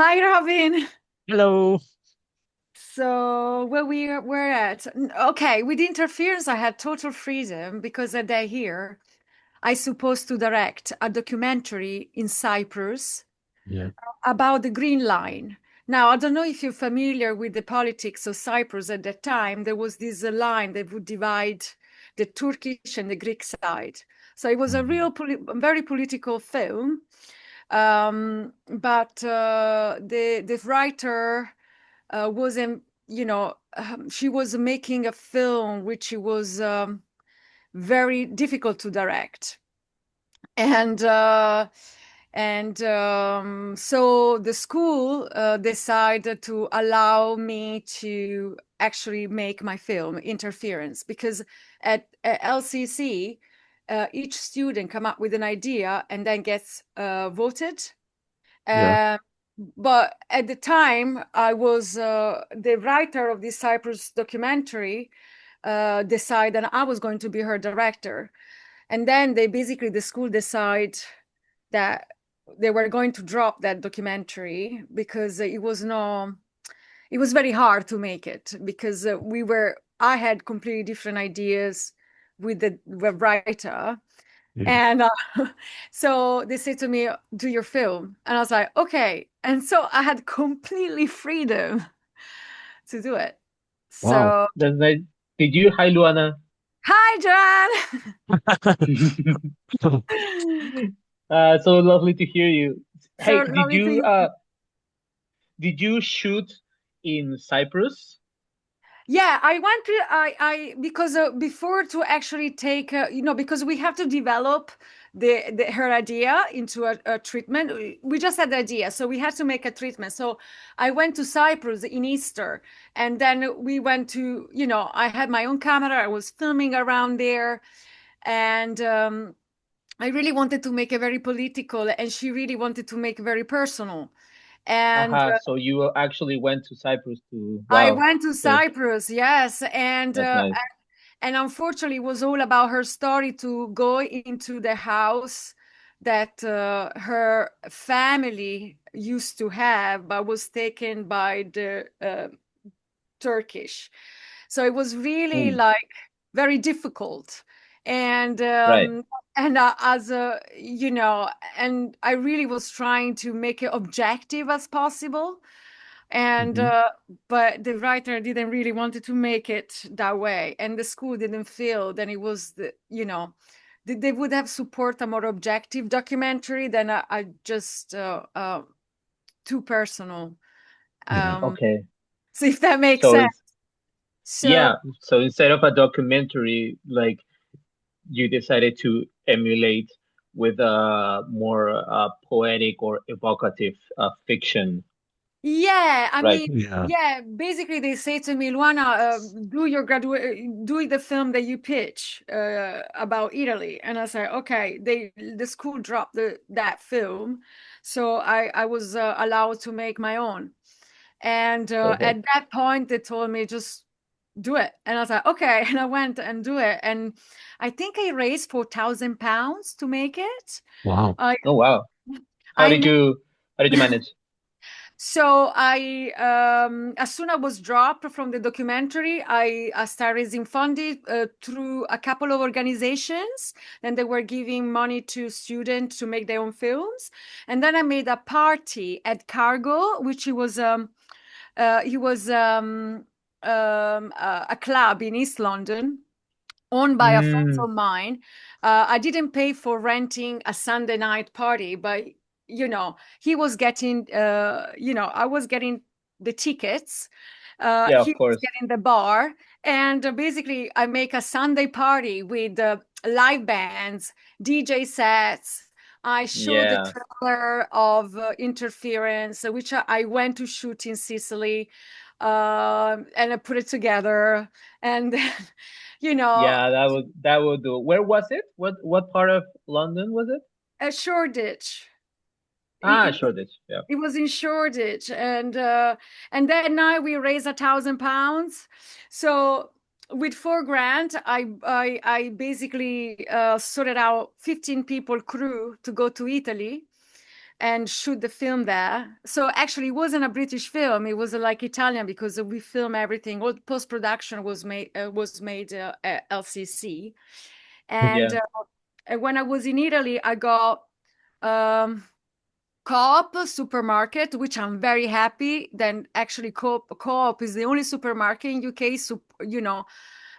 Hi, Robin. Hello. So where we're at? Okay, with interference, I had total freedom because a day here, I supposed to direct a documentary in Cyprus Yeah. about the Green Line. Now, I don't know if you're familiar with the politics of Cyprus at that time. There was this line that would divide the Turkish and the Greek side. So it was a Mhm. very political film. But the writer wasn't, she was making a film which was very difficult to direct. And so the school decided to allow me to actually make my film Interference because at LCC, each student come up with an idea and then gets voted. Yeah. uh, but at the time, I was the writer of this Cyprus documentary, decided I was going to be her director. And then the school decide that they were going to drop that documentary because it was very hard to make it because I had completely different ideas with the writer. Yeah. And so they said to me, do your film. And I was like, okay. And so I had completely freedom to do it. Wow. So, That's nice. Did you? Hi, Luana. hi, John. So lovely to hear you. So Hey, lovely to you. did you shoot in Cyprus? Yeah, I went to I because before to actually take because we have to develop the her idea into a treatment. We just had the idea, so we had to make a treatment. So I went to Cyprus in Easter, and then we went to I had my own camera. I was filming around there, and I really wanted to make it very political, and she really wanted to make it very personal. And Aha. So you actually went to Cyprus to. I Wow. went to That's Cyprus, yes, that's nice. and unfortunately, it was all about her story to go into the house that her family used to have, but was taken by the Turkish. So it was really Mm, like very difficult, and right. as a and I really was trying to make it objective as possible, and Mm-hmm. but the writer didn't really wanted to make it that way, and the school didn't feel that it was they would have support a more objective documentary than I just too personal. Yeah. um Okay. so if that makes So sense. it's So yeah. So instead of a documentary, like you decided to emulate with a more poetic or evocative fiction, yeah, I right? mean, Yeah. yeah, basically they say to me, Luana, do the film that you pitch about Italy. And I say, okay, the school dropped that film. So I was allowed to make my own. And Perfect. at that point, they told me, just do it. And I was like, okay. And I went and do it. And I think I raised £4,000 to make it. Wow. I, Oh wow. How I did made you how did you manage? So as soon as I was dropped from the documentary, I started raising funding through a couple of organizations. Then they were giving money to students to make their own films. And then I made a party at Cargo, which he was a club in East London owned by a friend Mm, of mine. I didn't pay for renting a Sunday night party, but he was getting, I was getting the tickets. yeah, He of was course. getting the bar, and basically, I make a Sunday party with live bands, DJ sets. I showed the Yeah. trailer of Interference, which I went to shoot in Sicily, and I put it together, and you know, Yeah, that would do. Where was it? What part of London was it? at Shoreditch. Ah, It, it, Shoreditch. Yeah. it was in Shoreditch, and that night we raised £1,000. So with 4 grand, I basically sorted out 15 people crew to go to Italy. and shoot the film there. So actually, it wasn't a British film; it was like Italian because we film everything. All post production was made at LCC, and Yeah. when I was in Italy, I got um, Coop supermarket, which I'm very happy. Then actually, Coop is the only supermarket in UK,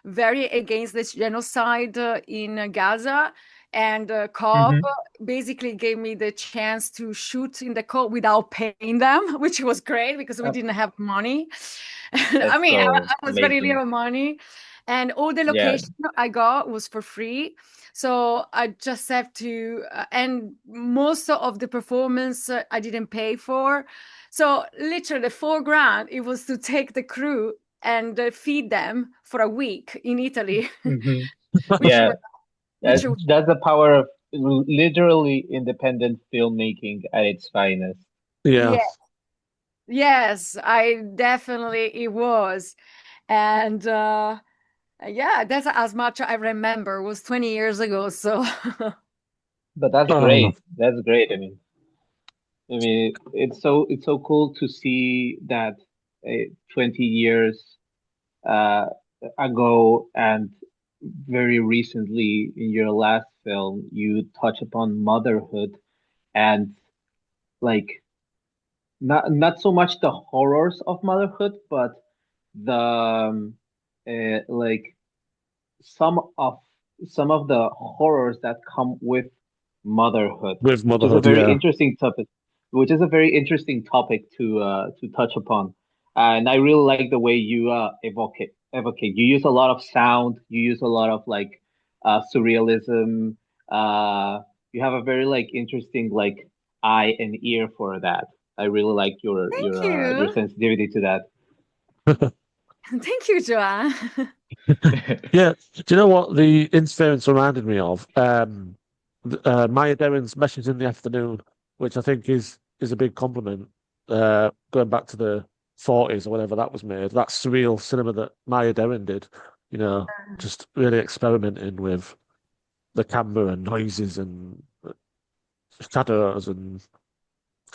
very against this genocide in Gaza. And Coop Hmm. basically gave me the chance to shoot in the Coop without paying them, which was great because we Uh, didn't have money. I that's mean, so I was very amazing. little money, and all the Yeah. location I got was for free. So I just have to, and most of the performance I didn't pay for. So literally, the 4 grand it was to take the crew and feed them for a week in Italy, Hmm. which Yeah. was which That's the power of literally independent filmmaking at its finest. Yeah. yeah, yes, I definitely it was, and yeah, that's as much I remember. It was 20 years ago, so But that's Oh, great. That's great. I mean, it's so cool to see that 20 years uh, ago and very recently in your last film, you touch upon motherhood and like not so much the horrors of motherhood, but the like some of some of the horrors that come with motherhood, with which is a motherhood, very yeah. interesting topic, to touch upon. And I really like the way you evocate. You use a lot of sound. You use a lot of like surrealism. Uh, you have a very like interesting like eye and ear for that. I really like your thank your you. sensitivity to that. Thank you, Joanne. Yeah. Do you know what the interference reminded me of? Maya Deren's Messages in the Afternoon, which I think is a big compliment. Going back to the 40s or whenever that was made, that surreal cinema that Maya Deren did, you know, just really experimenting with the camera and noises and shadows and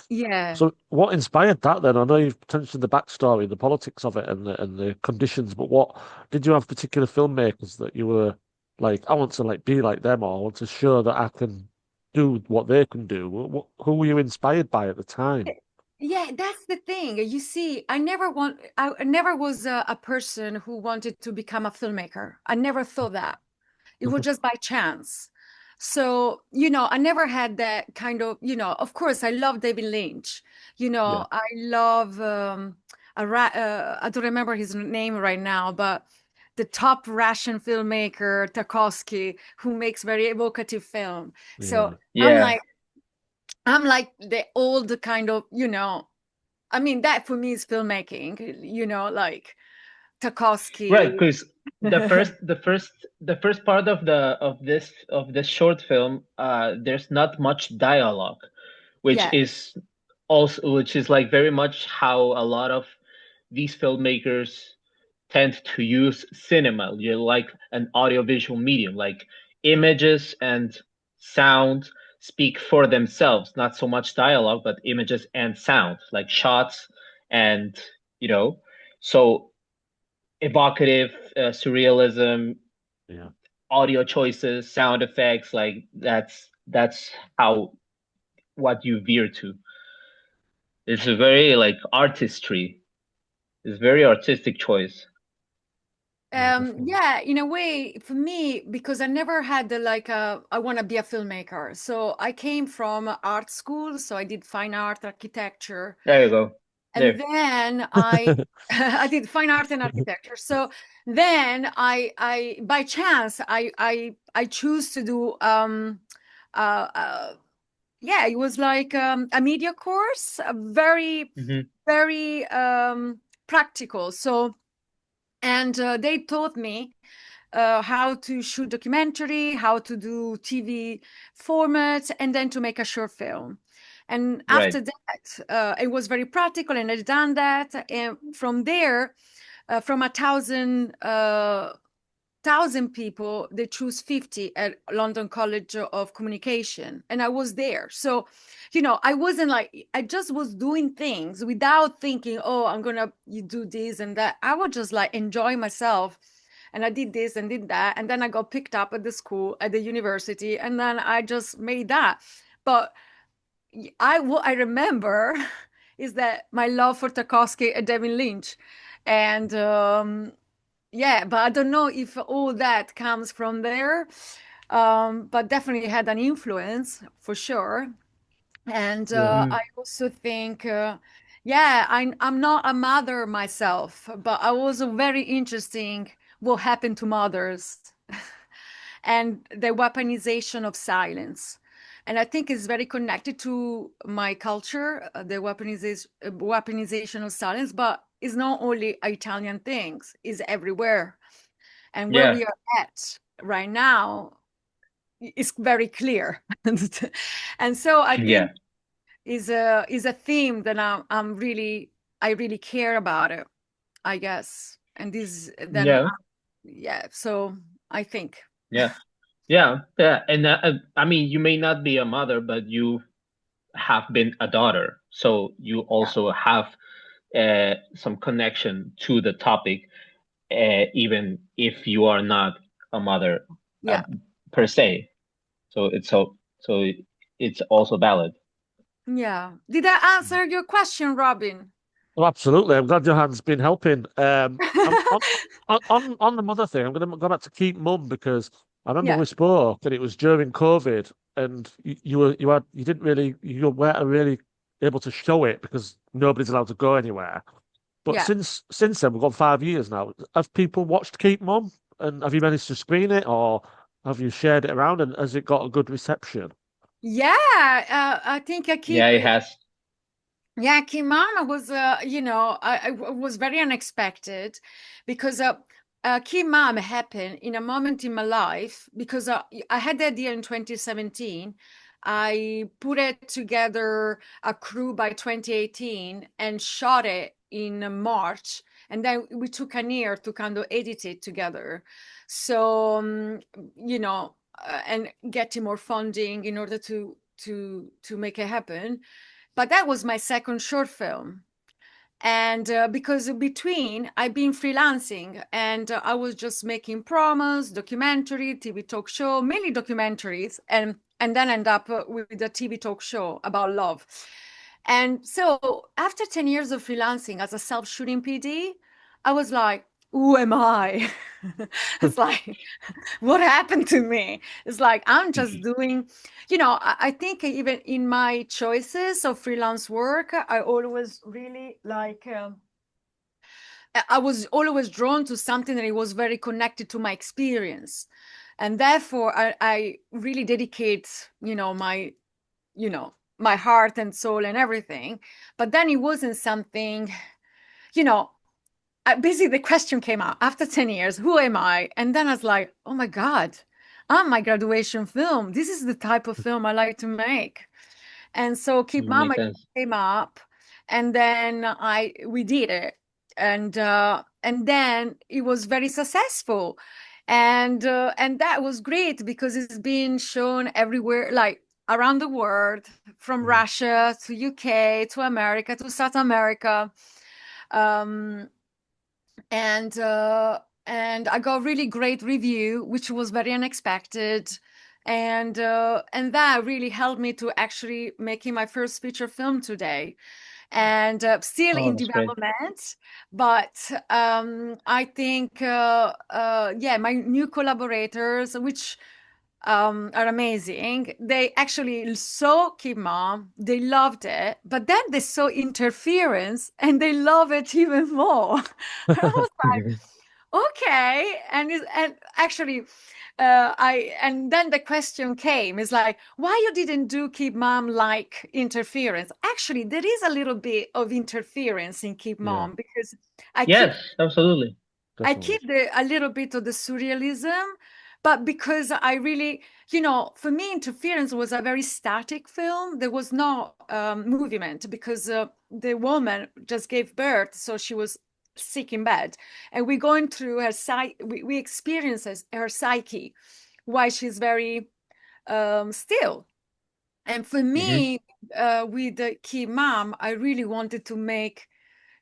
Yeah. so what inspired that then? I know you've mentioned the backstory, the politics of it and the conditions, but what did you have particular filmmakers that you were like, I want to like be like them or I want to show that I can do what they can do? Who were you inspired by at the time? Yeah, that's the thing. You see, I never was a person who wanted to become a filmmaker. I never thought that. It was just by chance. So, I never had that kind of, of course, I love David Lynch. Yeah, I love, I don't remember his name right now, but the top Russian filmmaker, Tarkovsky, who makes very evocative film. So yeah. I'm Yeah. like, I'm like the old kind of, I mean, that for me is filmmaking, like Right, Tarkovsky. because the first part of this short film, there's not much dialogue, which Yeah. is which is like very much how a lot of these filmmakers tend to use cinema. You like an audiovisual medium, like images and sound speak for themselves, not so much dialogue, but images and sound, like shots and you know. So evocative surrealism, Yeah. audio choices, sound effects, like that's how what you veer to. It's a very like artistry. It's very artistic choice. Yeah, definitely. Yeah, in a way, for me, because I never had I want to be a filmmaker. So I came from art school, so I did fine art, architecture, There you go. and There. then I I did fine art and architecture. So then I by chance I choose to do uh, uh yeah, it was like a media course, a very Hmm. very practical. So and they taught me how to shoot documentary, how to do TV format, and then to make a short film. And Right. after that, it was very practical, and I've done that. And from there, from a thousand 1,000 people, they choose 50 at London College of Communication, and I was there. So, I wasn't like, I just was doing things without thinking, oh, I'm gonna you do this and that. I would just like enjoy myself, and I did this and did that, and then I got picked up at the school, at the university, and then I just made that. But what I remember is that my love for Tarkovsky and David Lynch, and yeah, but I don't know if all that comes from there, but definitely had an influence for sure. And Yeah. I also think, yeah, I'm not a mother myself, but I was very interesting what happened to mothers and the weaponization of silence. And I think it's very connected to my culture, the weaponization of silence, but it's not only Italian things, it's everywhere. And where Yeah. we are at right now is very clear. And so I Yeah. think is a theme that I really care about it, I guess. And this then Yeah. yeah, so I think. Yeah. Yeah. Yeah. And I mean, you may not be a mother, but you have been a daughter, so you Yeah. also have some connection to the topic, even if you are not a mother uh, Yeah. per se. So it's also valid. Yeah. Did I answer your question, Robin? Oh, absolutely. I'm glad Johan's been helping. On the mother thing, I'm going to go back to Keep Mum because I remember Yeah. we spoke and it was during COVID, and you didn't really you weren't really able to show it because nobody's allowed to go anywhere. But Yeah. since then, we've got 5 years now. Have people watched Keep Mum, and have you managed to screen it, or have you shared it around, and has it got a good reception? Yeah. I think I Yeah, keep it has. Yeah, Kimama was, was very unexpected because Kimam happened in a moment in my life because I had the idea in 2017. I put it together a crew by 2018 and shot it in March. And then we took a year to kind of edit it together. So, and getting more funding in order to make it happen. But that was my second short film. And because between I've been freelancing and I was just making promos, documentary, TV talk show, mainly documentaries, and then end up with a TV talk show about love. And so after 10 years of freelancing as a self-shooting PD, I was like, who am I? It's like, what happened to me? It's like I'm just doing, I think even in my choices of freelance work, I always really like I was always drawn to something that it was very connected to my experience. And therefore I really dedicate, my heart and soul and everything. But then it wasn't something, you know, basically the question came out after 10 years, who am I? And then I was like, oh my God, I'm my graduation film. This is the type of film I like to make. And so Keep Mama Makes sense. came up, and then we did it. And then it was very successful. And that was great because it's been shown everywhere, like around the world, from Mhm. Russia to UK to America to South America. Um, and I got really great review, which was very unexpected, and that really helped me to actually making my first feature film today, and still Oh, in that's great. development. But I think, yeah, my new collaborators, which are amazing. They actually saw Keep Mom, they loved it, but then they saw Interference and they love it even more. I was like, okay, and actually, and then the question came, is like, why you didn't do Keep Mom like Interference? Actually, there is a little bit of interference in Keep Yeah, Mom because I keep Yes, absolutely. I definitely. keep a little bit of the surrealism, but because I really, for me, Interference was a very static film. There was no movement because the woman just gave birth, so she was sick in bed, and we're going through her psyche. We experience her psyche while she's very still. And for Hmm. me, with the Key Mom, I really wanted to make,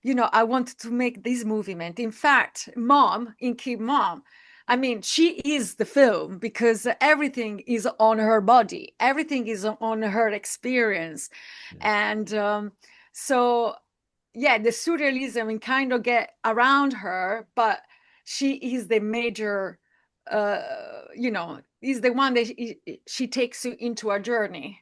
I wanted to make this movement. In fact, Mom, in Key Mom, I mean, she is the film because everything is on her body, everything is on her experience. Yeah. And so, yeah, the surrealism and kind of get around her, but she is the major, is the one that she takes you into a journey,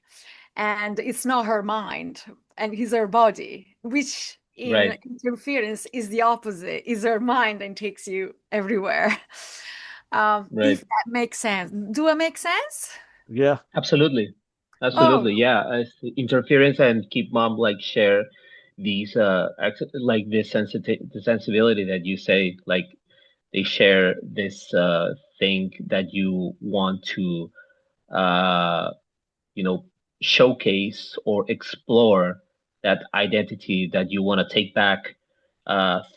and it's not her mind, and it's her body, which in Right. interference is the opposite, is her mind and takes you everywhere. If Right. that makes sense. Do it make sense? Yeah. Absolutely. Oh, Absolutely. Yeah. As interference and Keep Mom like share these like this the sensibility that you say, like they share this thing that you want to uh you know showcase or explore, that identity that you want to take back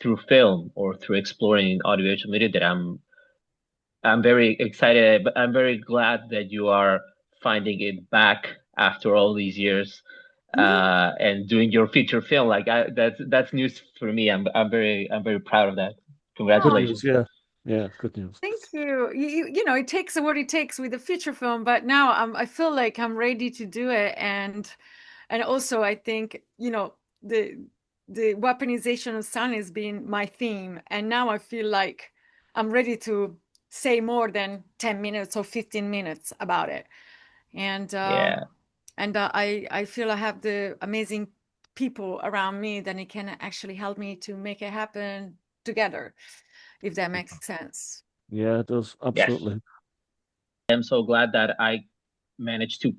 through film or through exploring audiovisual media, that I'm very excited, but I'm very glad that you are finding it back after all these years, and doing your feature film. Like that's news for me. I'm very proud of that. Good oh, news. Congratulations. Yeah. Yeah. Good news. thank you. It takes what it takes with the feature film, but now I feel like I'm ready to do it. And also I think, the weaponization of sound has been my theme, and now I feel like I'm ready to say more than 10 minutes or 15 minutes about it. And Yeah. I feel I have the amazing people around me that it can actually help me to make it happen together, if that makes sense. Yeah, it does. Yes. Absolutely. I'm so glad that I managed to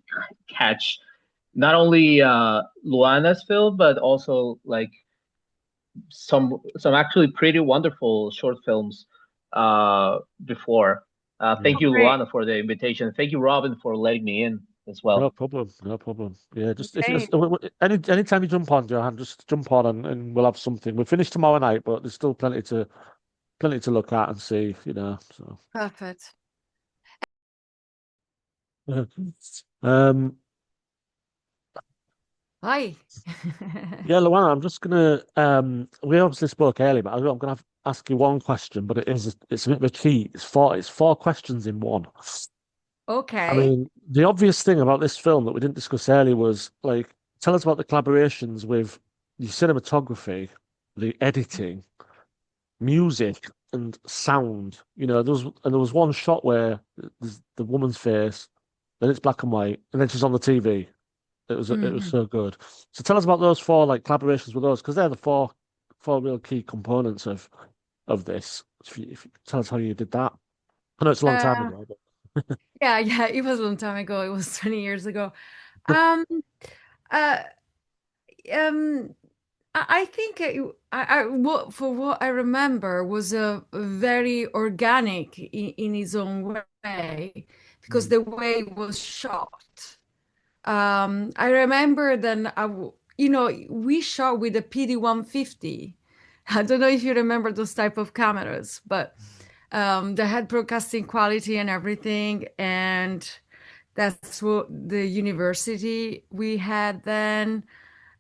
catch not only Luana's film, but also like some actually pretty wonderful short films before. Yeah. Thank you, Great. Luana, for the invitation. Thank you, Robin, for letting me in as well. No problem. No problem. Yeah, just if Great. anytime you jump on, Johan, just jump on and we'll have something. We finish tomorrow night, but there's still plenty to look at and see, So Perfect. um Hi. yeah, Luana, I'm just gonna we obviously spoke earlier, but I'm gonna ask you one question, but it's a bit of a cheat. It's four questions in one. I Okay. mean, the obvious thing about this film that we didn't discuss earlier was like, tell us about the collaborations with the cinematography, the editing, music, and sound. There was one shot where there's the woman's face, then it's black and white, and then she's on the TV. It was Mhm. so good. So tell us about those four like collaborations with those, because they're the four real key components of this. If you tell us how you did that. I know it's a long time Uh, ago, but yeah, it was a long time ago. It was 20 years ago. Um, uh, um, I think for what I remember was a very organic in its own way, because Mm, the way it was shot. I remember then we shot with a PD-150. I don't know if you remember those type of cameras, but they had broadcasting quality and everything, and that's what the university we had then.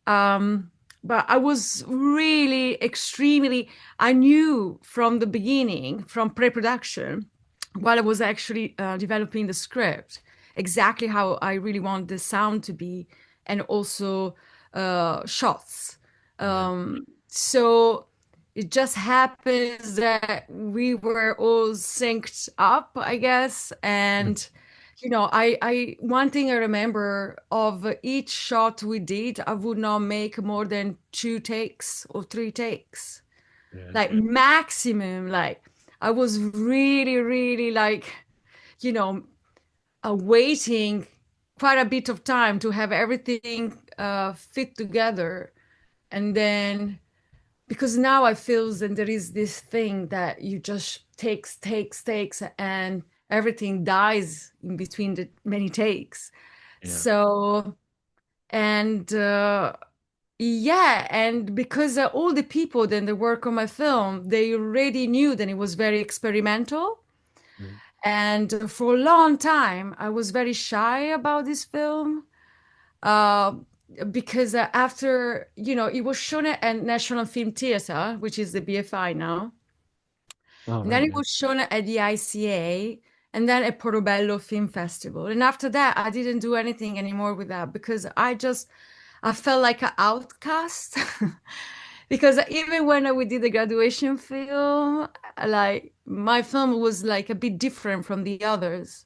But I was really extremely, I knew from the beginning, from pre-production, while I was actually developing the script, exactly how I really want the sound to be, and also shots. yeah, So it just happens that we were all synced up, I guess. And one thing I remember of each shot we did, I would not make more than 2 takes or 3 takes, yeah, like maximum. Like I was really, really like, you know, waiting quite a bit of time to have everything fit together. And then because now I feel that there is this thing that you just takes, and everything dies in between the many takes. yeah, So, and Yeah, and because all the people that work on my film, they already knew that it was very experimental. Mm. And for a long time, I was very shy about this film uh, because after, it was shown at National Film Theatre, which is the BFI now. All And then right, it yeah. was shown at the ICA and then at Portobello Film Festival. And after that, I didn't do anything anymore with that because I felt like an outcast. Because even when we did the graduation film, like my film was like a bit different from the others,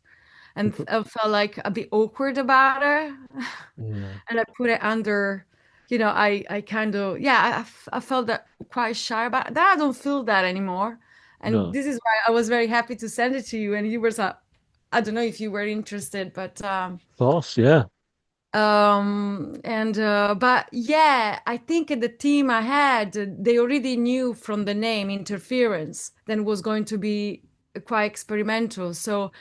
and I felt like a bit awkward about it. Yeah. And I put it under, I kind of, yeah, I felt that quite shy about that. I don't feel that anymore. And No. this is why I was very happy to send it to you. And you were so, I don't know if you were interested, but Of course, yeah. but yeah, I think the team I had, they already knew from the name interference then was going to be quite experimental. So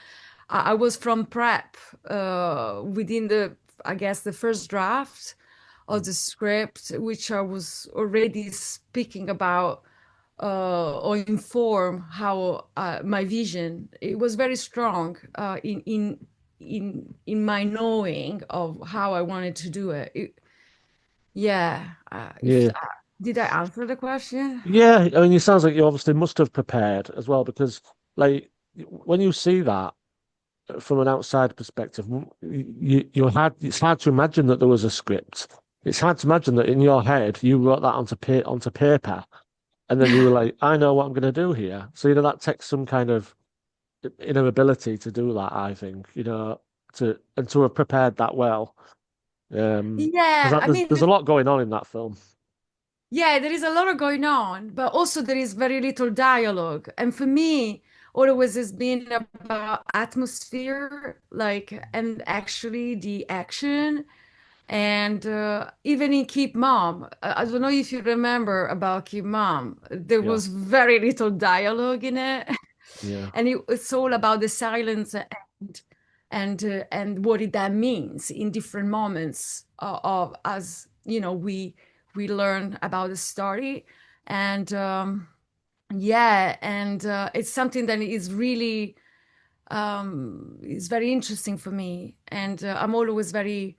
I was from prep within I guess the first draft of the script, which I was already speaking about or inform how my vision. It was very strong in my knowing of how I wanted to do it. Yeah. If Yeah. did I answer the question? Yeah, I mean, it sounds like you obviously must have prepared as well because, like, when you see that from an outside perspective, it's hard to imagine that there was a script. It's hard to imagine that in your head you wrote that onto paper, and then you were like, I know what I'm going to do here. So, that takes some kind of inner ability to do that, I think, to have prepared that well. Because Yeah, I mean, there's a lot going on in that film. yeah, there is a lot of going on, but also there is very little dialogue. And for me, always has been about atmosphere, like, and actually the action. And even in Keep Mom, I don't know if you remember about Keep Mom, there Yeah, was very little dialogue in it. yeah, And it's all about the silence and what that means in different moments of as we learn about the story. And yeah, and it's something that is really is very interesting for me, and I'm always very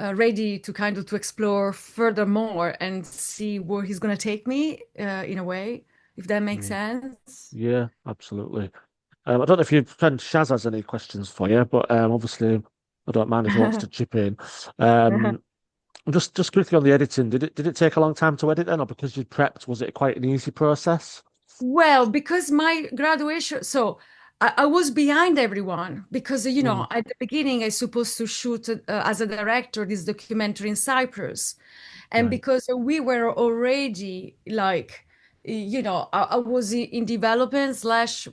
ready to kind of to explore furthermore and see where he's going to take me in a way, if that makes mm, sense. yeah, absolutely. I don't know if your friend Shaz has any questions for you, but obviously I don't mind if he wants to chip in. Um, just quickly on the editing, did it take a long time to edit then, or because you prepped, was it quite an easy process? Well, because my graduation, so I was behind everyone because, Mm, at the beginning, I supposed to shoot as a director this documentary in Cyprus. And right. because we were already like, I was in development slash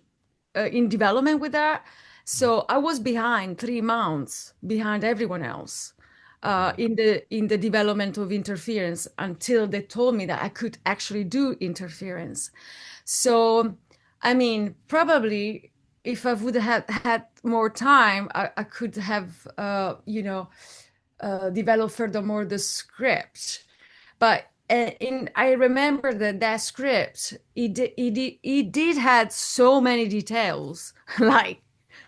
in development with that. So I was behind 3 months behind everyone else Yeah. in the development of interference until they told me that I could actually do interference. So, I mean, probably if I would have had more time, I could have, developed furthermore the script. But I remember that script, it did had so many details, like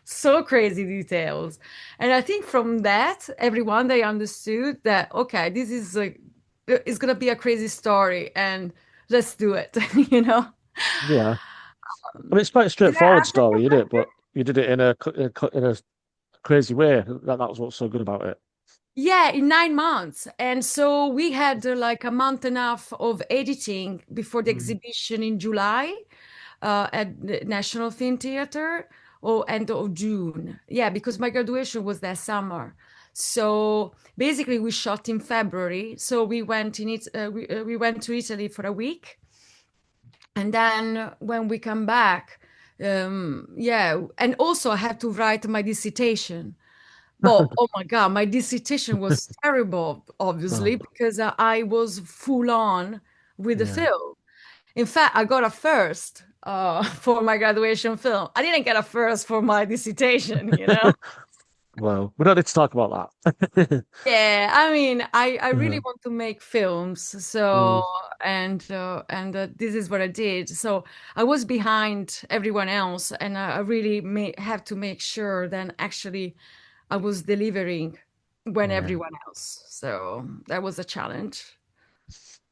so crazy details. And I think from that, everyone they understood that okay, this is like it's gonna be a crazy story, and let's do it, you know. Yeah. I mean, it's quite a Did I straightforward answer your story, isn't it? question? But you did it in a crazy way. That was what's so good about it. Yeah, in 9 months. And so we had like a month and a half of editing before the Mm, exhibition in July at the National Film Theatre or end of June. Yeah, because my graduation was that summer. So basically, we shot in February. So we went in it. We went to Italy for a week, and then when we come back, yeah, and also I had to write my dissertation. But oh my God, my dissertation was terrible, obviously, oh, because I was full on with the yeah. film. In fact, I got a first for my graduation film. I didn't get a first for my dissertation, you know? Well, we don't need to talk about that. Yeah, I mean, I really Yeah. want to make films, so Mm, this is what I did. So I was behind everyone else, and I really have to make sure that actually I was delivering when yeah. everyone else. So that was a challenge.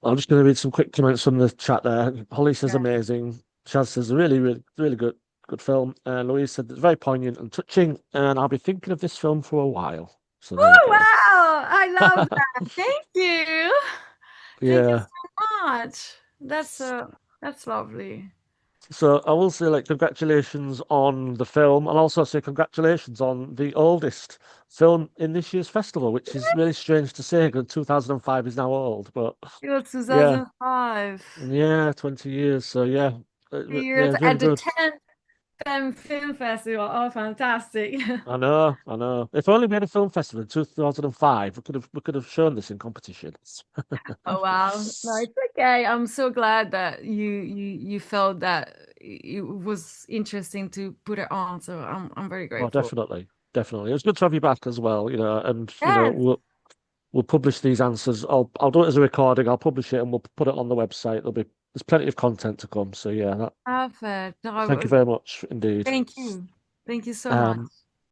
I'm just going to read some quick comments from the chat there. Holly says Yeah. amazing. Chaz says really, really, really good film. Louise said it's very poignant and touching, and I'll be thinking of this film for a while. So there you Oh go. wow! I love that. Thank you. Thank you Yeah. so much. That's lovely. So I will say, like, congratulations on the film, and also say congratulations on the oldest film in this year's festival, which is really strange to say because 2005 is now old, but It was yeah, 2005. yeah, 20 years. So yeah, Years yeah, it's really at the good. 10th Femme Film Festival. Oh, fantastic. I know, I know. If only we had a film festival in 2005, we could have shown this in competitions. Oh wow. No, it's okay. I'm so glad that you felt that it was interesting to put it on. So I'm very Oh, grateful. definitely, definitely. It was good to have you back as well, and Yes, we'll publish these answers. I'll do it as a recording. I'll publish it and we'll put it on the website. There's plenty of content to come. So yeah, perfect. thank you No, very much indeed. thank you. Thank you so Um, much.